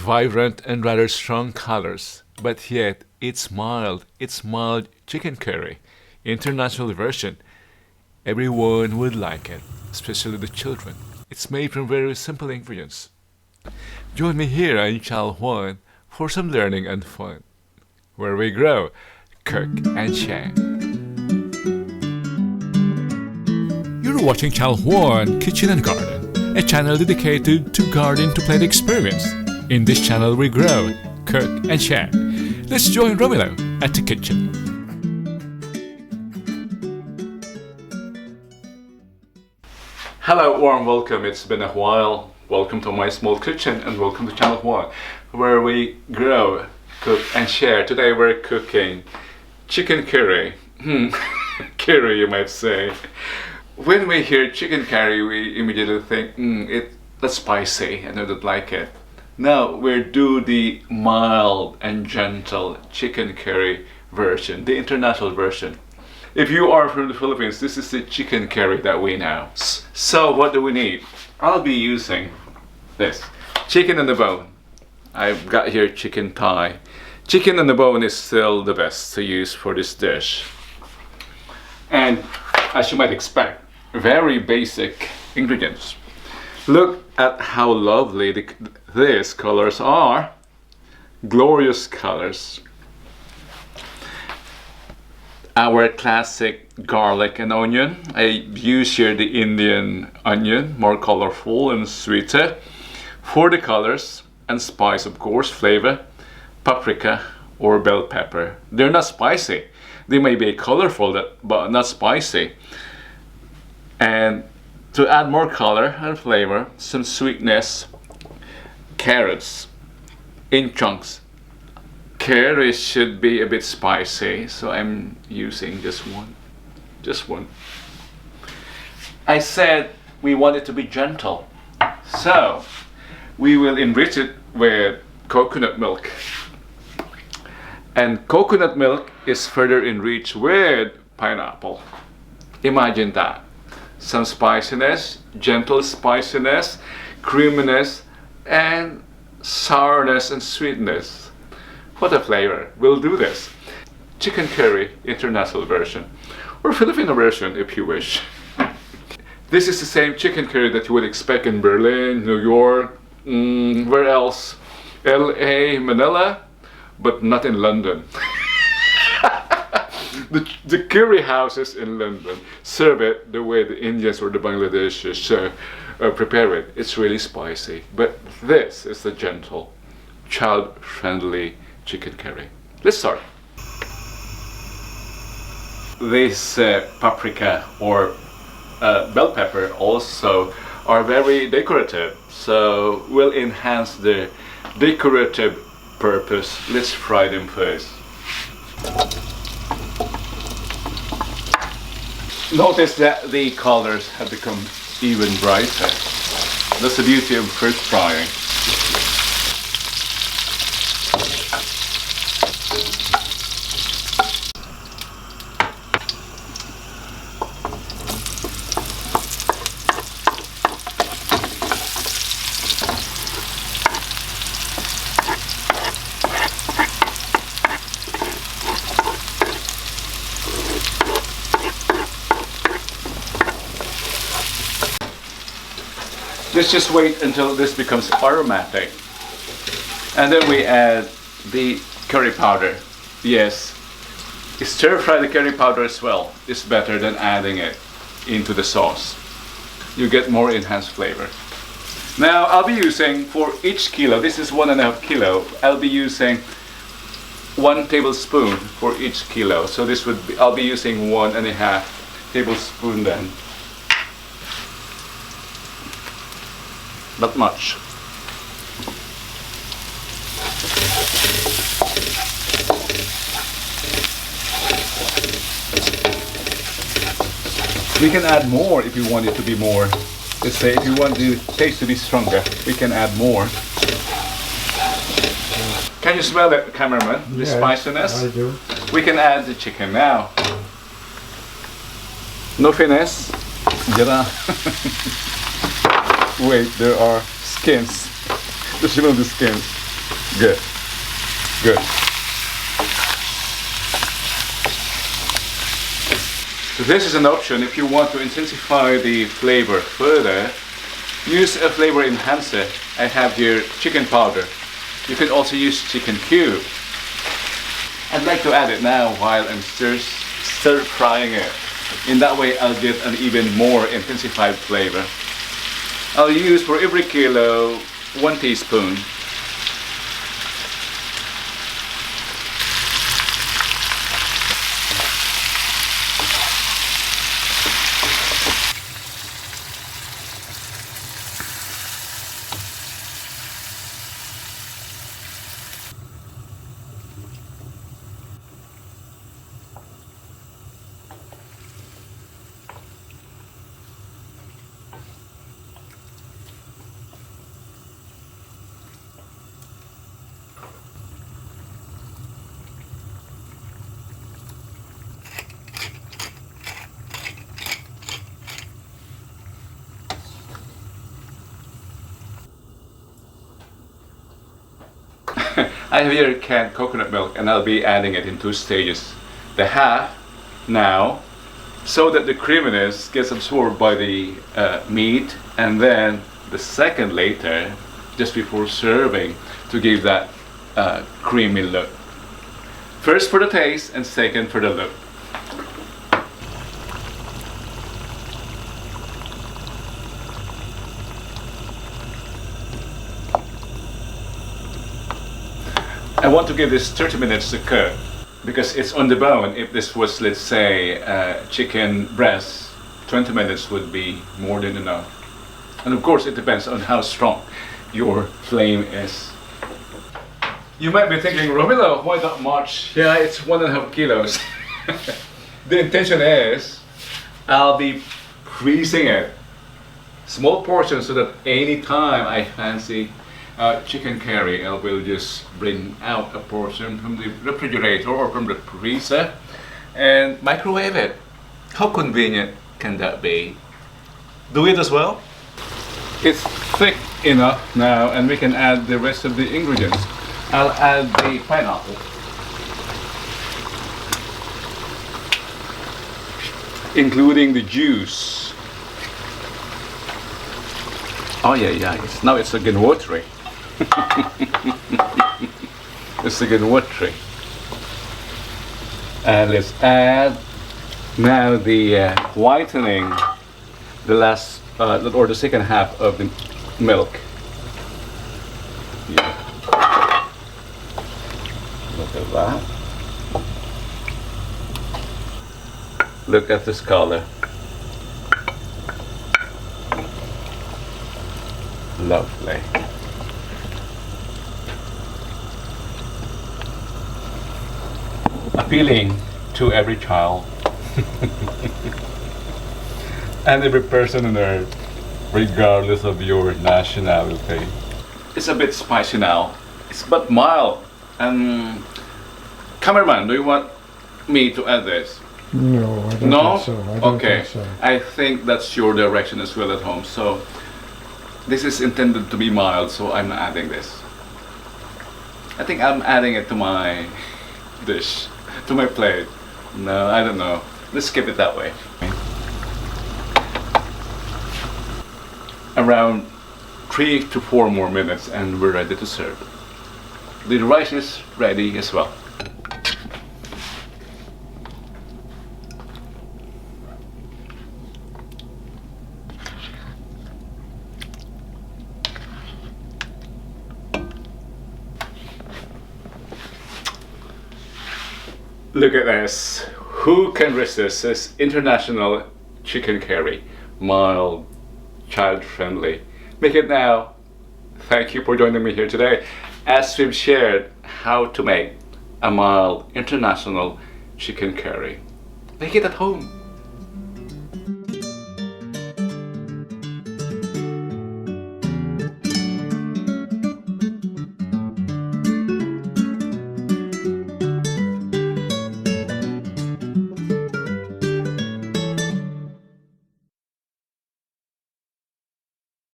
vibrant and rather strong colors, but yet it's mild chicken curry, international version. Everyone would like it, especially the children. It's made from very simple ingredients. Join me here in channeljuan for some learning and fun, where we grow, cook, and share. You're watching channeljuan Kitchen and Garden, a channel dedicated to garden to plate experience. In this channel we grow, cook, and share. Let's join Romilo at the kitchen. Hello, warm welcome. It's been a while. Welcome to my small kitchen and welcome to channeljuan, where we grow, cook, and share. Today we're cooking chicken curry. Curry, you might say. When we hear chicken curry, we immediately think, that's spicy and I don't like it. No, we do the mild and gentle chicken curry version, the international version. If you are from the Philippines, this is the chicken curry that we know. So what do we need? I'll be using this. Chicken on the bone. I've got here chicken thigh. Chicken on the bone is still the best to use for this dish. And as you might expect, very basic ingredients. Look at how lovely these colors are. Glorious colors. Our classic garlic and onion. I use here the Indian onion, more colorful and sweeter. For the colors and spice, of course, flavor, paprika or bell pepper. They're not spicy. They may be colorful, but not spicy. And to add more color and flavor, some sweetness, carrots in chunks. Carrots should be a bit spicy, so I'm using just one. I said we want it to be gentle, so we will enrich it with coconut milk. And coconut milk is further enriched with pineapple. Imagine that. Some spiciness, gentle spiciness, creaminess, and sourness and sweetness. What a flavor. We'll do this. Chicken curry, international version, or Filipino version if you wish. This is the same chicken curry that you would expect in Berlin, New York, where else? LA, Manila, but not in London. The curry houses in London serve it the way the Indians or the Bangladeshis prepare it. It's really spicy, but this is the gentle, child-friendly chicken curry. Let's start. This paprika or bell pepper also are very decorative, so we'll enhance the decorative purpose. Let's fry them first. Notice that the colors have become even brighter. That's the beauty of first frying. Let's just wait until this becomes aromatic. And then we add the curry powder. Yes, stir fry the curry powder as well. It's better than adding it into the sauce. You get more enhanced flavor. Now I'll be using, for each kilo, this is 1.5 kilo, I'll be using 1 tablespoon for each kilo. So this would be, I'll be using 1.5 tablespoon then. Not much. We can add more if you want it to be more. Let's say if you want the taste to be stronger, we can add more. Can you smell it, cameraman? The spiciness? I do. We can add the chicken now. No finesse. Wait, there are skins. The smell of the skins. Good. Good. So this is an option if you want to intensify the flavor further. Use a flavor enhancer. I have here chicken powder. You can also use chicken cube. I'd like to add it now while I'm stir frying it. In that way I'll get an even more intensified flavor. I'll use for every kilo 1 teaspoon. I have here canned coconut milk and I'll be adding it in 2 stages. The half now, so that the creaminess gets absorbed by the meat, and then the second later, just before serving, to give that creamy look. First for the taste and second for the look. I want to give this 30 minutes to cook because it's on the bone. If this was, let's say, chicken breast, 20 minutes would be more than enough. And of course it depends on how strong your flame is. You might be thinking, Romilo, why that much? Yeah, it's 1.5 kilos. The intention is I'll be freezing it. Small portions so that any time I fancy chicken curry, I will just bring out a portion from the refrigerator or from the freezer and microwave it. How convenient can that be? Do it as well. It's thick enough now and we can add the rest of the ingredients. I'll add the pineapple. Including the juice. Oh yeah, now it's again watery. It's again watery. And let's add now the whitening, the last or the second half of the milk. Yeah. Look at that. Look at this color. Lovely. Appealing to every child and every person on earth, regardless of your nationality. It's a bit spicy now. It's but mild. And cameraman, do you want me to add this? No, I don't think so. I don't think so. I think that's your direction as well at home. So this is intended to be mild, so I'm adding this. I think I'm adding it to my dish, to my plate. No, I don't know. Let's skip it that way. Around 3 to 4 more minutes and we're ready to serve. The rice is ready as well. Look at this. Who can resist this international chicken curry? Mild, child-friendly. Make it now. Thank you for joining me here today as we've shared how to make a mild international chicken curry. Make it at home.